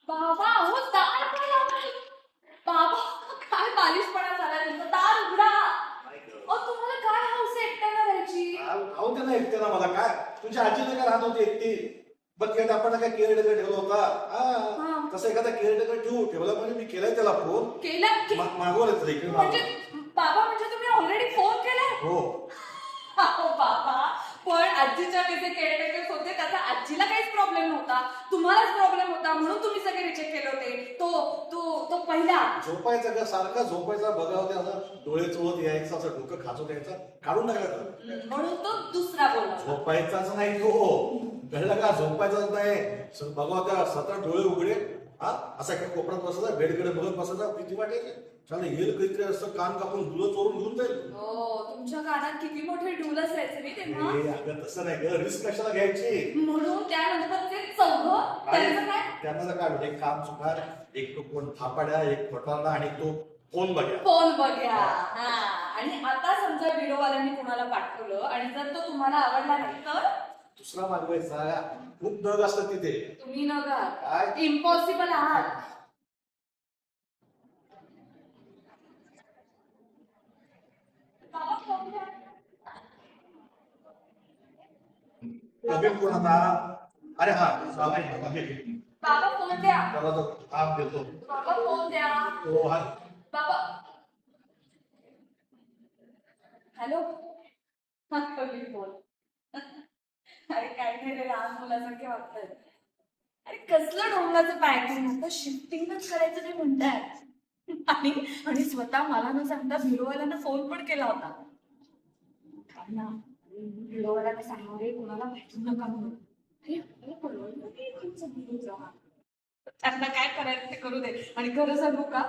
बाबा अहो दार का लावताय? बाबा काय बालिशपणा झाला तुमचा, दार उघडा. अहो तुम्हाला काय हौस आहे एकट्याला राहायची? राहू दे ना एकट्याला, मला काय तुमच्या आजीला काय राहत होती एकटी. बघ आपण काय केअरटेकर ठेवला होता. हा. तसं एखादा केअरटेकर ठेवला म्हणजे मी केलाय त्याला फोन. केला मागवलं इकडे म्हणजे बाबा म्हणजे तुम्ही ऑलरेडी फोन केलाय? हो. अहो बाबा पण आजीच्या वेळेचे केअरटेकर्स होते, त्याचा आजीला काहीच प्रॉब्लेम नव्हता, तुम्हालाच प्रॉब्लेम होता म्हणून तुम्ही सगळे रिजेक्ट केले होते. तो तो तो पहिला झोपायचा का सारखा झोपायचा, बघावं ते असं डोळे चोळत यायचं, असं डोकं खाचवत यायचं, काढून टाकला. म्हणून तो दुसरा बोला. झोपायचाच नाही तो, कळलं का? झोपायचाच नाही. बघावं त्या सतत डोळे उघडे, असा एका कोपऱ्यात बसायचा, बेडकडे बघत बसायचा, किती वाटायचे. चालेल येईल कधीतरी असं कान कापून डुलं चोरून घेऊन जाईल. हो तुमच्या कानात किती मोठे डूल असायचे मी तेव्हा. अगं तसं नाही ग, रिस्क कशाला घ्यायची. म्हणून त्यानंतर ते चौघं त्यांचं काय? त्यांना काय एक काम चुकार, एक तो कोण थापाड्या, एक फटारडा आणि तो फोन बघ्या. फोन बघ्या. हा आणि आता समजा व्हिडिओवाल्यांनी कोणाला पाठवलं आणि जर तो तुम्हाला आवडला नाही तर दुसरा मागवायचा. खूप दग असतात तिथे. तुम्ही न काय? का इम्पॉसिबल आहात. बाबा फोन द्या. नवीन कोण आता? अरे हा बाबा फोन द्या. त्याला तो काम देतो. बाबा फोन द्या. तो हा बाबा हॅलो. हा कमी बोल. अरे काय नाही रे, लहान मुलासारखे वागताय. अरे कसलं ढोंगाचं पॅकिंग, आता शिफ्टिंगच करायचं ते म्हणताय. आणि आणि स्वतः मला न सांगता व्हिडिओवाल्यांना फोन पण केला होता. काय ना व्हिडिओवाल्यांना सांगणार आहे कोणाला पाठवू नका म्हणून. अरे आपल्याला परवडलं नाही तुमचं व्हिडिओ. त्यांना काय करायचं ते करू दे. आणि खरं सांगू का,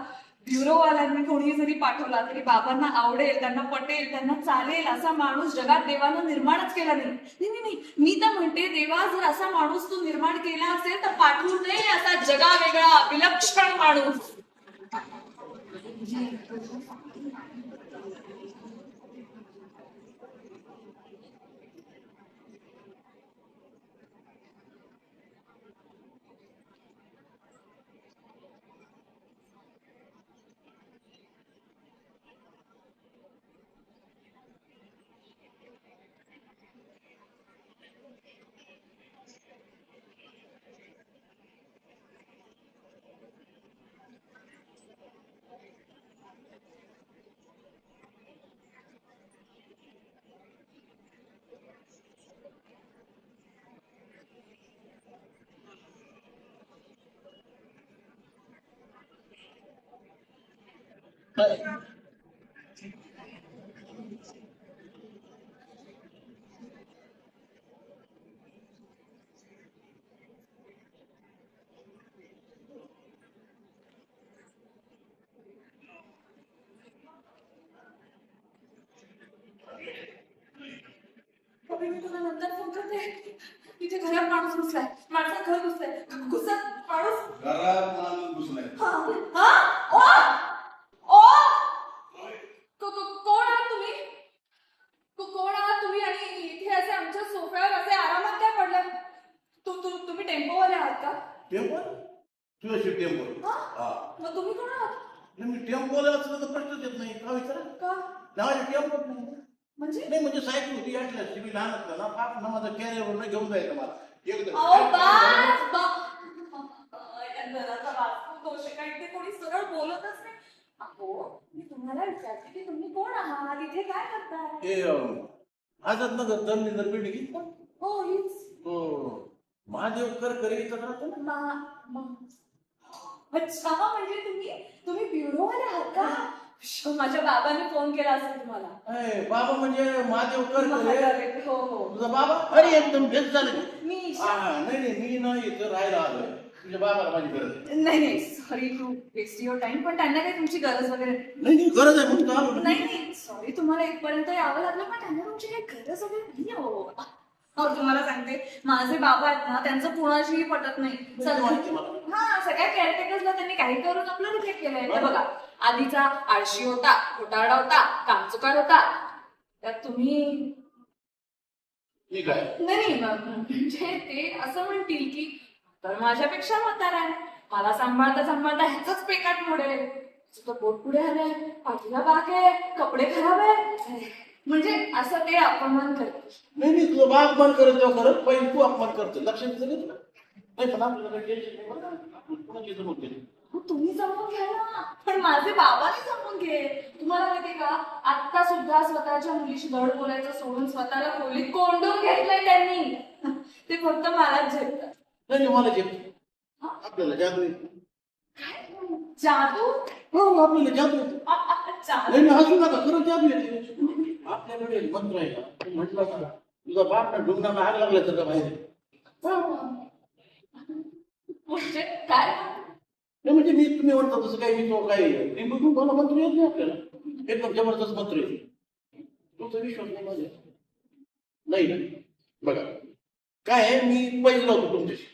ब्युरोवाल्यांनी कोणी जरी पाठवला तरी बाबांना आवडेल, त्यांना पटेल, त्यांना चालेल असा माणूस जगात देवानं निर्माणच केला नाही. नाही नाही नाही, मी तर म्हणते देवा जर असा माणूस तू निर्माण केला असेल तर पाठवू नये असा जगावेगळा विलक्षण माणूस. मी तुला नंतर फोन करते. तिथे घरात माणूस घुसलाय, माणसात घर घुसलाय, घुसत माणूस. घरात माणूस घुसलाय. कोण आहात तुम्ही? कोण आहात तुम्ही आणि इथे असे आमच्या सोफ्यावर असे आरामात काय पडलात? तुम्ही टेम्पोवाले आहात का? टेम्पो तुझ्या टेम्पो मग तुम्ही कोण आहात? मी टेम्पोला असलं तर प्रश्नच येत नाही. का विचारा का नावाचे टेम्पो म्हणजे? नाही म्हणजे सायकल होती यातल्या मी लहान असतं ना पाप ना माझं कॅरियर घेऊन जायचं मला एकदम अहो घराचा वास्तू दोष आहे का? इथे कोणी सरळ बोलतच नाही. अहो मी तुम्हाला विचारते की तुम्ही कोण आहात, इथे काय करताय? ते आझाद नगर धर्मेंद्र बिल्डिंग हो हीच. हो महादेव करकरे इथं राहतो ना. अच्छा म्हणजे तुम्ही ब्युरोवाले आहात का? माझ्या बाबाने फोन केला असेल तुम्हाला. बाबा म्हणजे महादेव करकरे. हो हो तुझा बाबा अरे एकदम बेस्ट झालं. मी नाही नाही मी ना इथं राहायला आलोय. तुझ्या बाबाला माझी गरज नाही sorry to waste your time, पण त्यांना काही तुमची गरज वगैरे नाही गरज आहे म्हणून आलो. नाही सॉरी तुम्हाला इथपर्यंत यावं लागलं, पण त्यांना तुमची काही गरज वगैरे नाही. हो तुम्हाला सांगते माझे बाबा आहेत ना, त्यांचं कुणाशीही पटत नाही. हा सगळ्या केअरटेकर्सला त्यांनी काही करून आपलं रिजेक्ट केलंय. बघा आधीचा आळशी होता, खोटारडा होता, कामचुकार होता, त्यात तुम्ही ठीक आहे. नाही म्हणजे ते असं म्हणतील की तर माझ्यापेक्षा म्हातारा आहे, मला सांभाळता सांभाळता ह्याच पेकाट मोडेल. तुझं पोट पुढे आलंय, पाठीला बाग आहे, कपडे खराब आहे, म्हणजे असं ते अपमान करते. नाही तुझं बा अपमान करत तेव्हा करत पहिले तू अपमान करतो. लक्षात दिलं तुला? नाही पण आपल्याला काही टेन्शन नाही बरं का? आपण कोणाची जमत केली. हो, तुम्ही जमून घ्या ना, पण माझे बाबाने जमून घे. तुम्हाला माहितीये का, आता सुद्धा स्वतःच्या मुलीशी धड बोलायचं सोडून स्वतःला खोलीत कोंडून घेतलंय त्यांनी. ते फक्त मलाच झेपतात. नाही मला जे आपल्याला जादू येतो. काय जादू? हो आपल्याला जादू येतो. जादू नाही हसू नका खरं जादू येते. आपल्याकडे एक मंत्र आहे का तू म्हटलं का तुझा बाप ना डुंगणाला आग लागला तर बाहेर म्हणजे काय? नाही म्हणजे मी तुम्ही म्हणता तसं काही मी तो काही मी बघून मला मंत्र येत नाही आपल्याला. एकदम जबरदस्त मंत्र येतो. तुमचा विश्वास नाही माझ्या नाही ना. बघा काय आहे मी पहिलं होतो तुमच्याशी.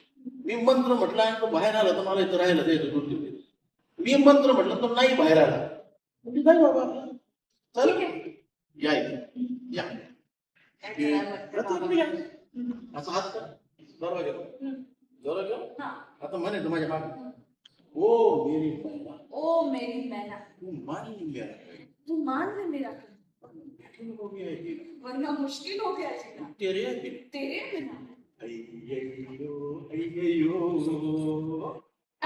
मी मंत्र म्हटलं आणि तो बाहेर आला तर मला इथं राहायला द्यायचं 2-3 दिवस. मी मंत्र म्हटलं तर नाही बाहेर आला म्हणजे नाही बाबा चल या या असं हात कर दरवाजा जोरा घेऊ. आता म्हणे माझ्या मागे ओ मेरी मैना ओ मेरी मैना तू मान लिया तू मान ले मेरा मुश्किल हो गया है वरना मुश्किल हो गया जीना तेरे बिन तेरे बिना. अय्यो ओ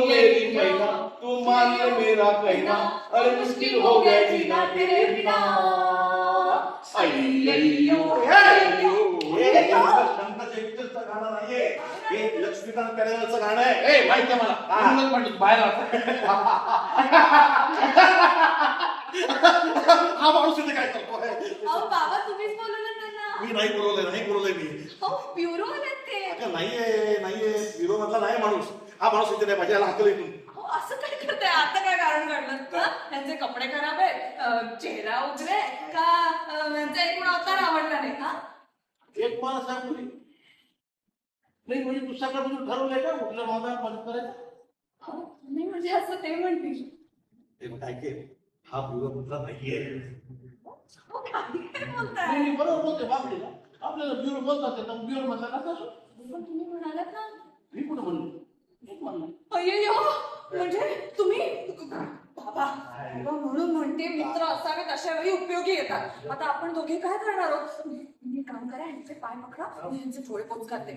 मेरी मैना तू मान ले मेरा कहना अरे मुश्किल हो गया जीना तेरे बिना अय्यो शंकर जयकिशनचं गाणं नाहीये, हे लक्ष्मीकांत बेर्डेचं गाणं आहे. ए माहिती आहे मला म्हणूनच म्हणलं बाहेर हा माणूस इथे काय करतोय? अहो बाबा तुम्हीच बोलवलं त्यांना. मी नाही बोलवलंय मी. अहो ब्युरो आलेत ते. अगं नाहीये विरो मधला नाही माणूस. हा माणूस इथे नाही, माझ्या हाकल इथून. अहो असं काय करताय? आता काय कारण काढलं? त्यांचे कपडे खराब आहेत, चेहरा उघडे का, त्यांचा एकूण अवतार आवडला नाही का? एक मला सांग मुली नाही म्हणजे तू सकाळपासून ठरवलंय का कुठल्या माझा मदत करायचं? नाही म्हणजे असं ते म्हणतील. हे बघ ऐके, हा विरो मधला नाहीये. अहो, काही काय बोलताय? नाही बरोबर बोलते बापडे ना आपल्याला ब्युरो बोलतात तर ब्युरो म्हणला का असं पण तुम्ही म्हणालात ना. मी कुठं म्हणलो एक म्हणलं अय्यो म्हणजे तुम्ही बाबा म्हणून म्हणते मित्र असावेत अशा वेळी उपयोगी येतात. आता आपण दोघे काय करणार आहोत? तुम्ही काम करा, यांचे पाय पकडा, मी यांचे डोळे पोच करते.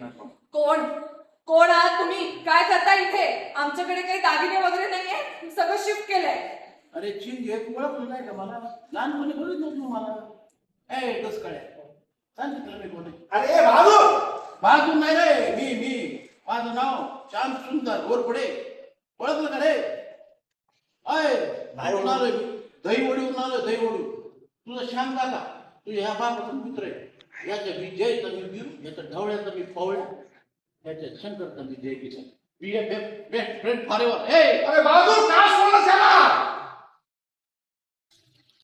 कोण आहात तुम्ही? काय करता इथे? आमच्याकडे काही दागिने वगैरे नाहीये, सगळं शिफ्ट केलंय. अरे चिंग हे तू ओळखलं नाही का मला लहानपणी बोलत नव्हतं मला ए कस काय सांगितलं मी कोणी अरे बहादूर बहादूर नाही रे मी माझं नाव श्याम सुंदर गोरपडे ओळखलं का रे अय नाही आलोय मी दहीवडीवरून आलोय दहीवडी तुझा श्याम काका तू ह्या बाबाचा मित्र आहे याच्या मी जयचा मी बिरू याच्या ढवळ्याचा मी पवळ्या याच्या शंकरचा मी Jay Kisan B F best friend forever. अरे बहादूर काय सोडलं त्याला?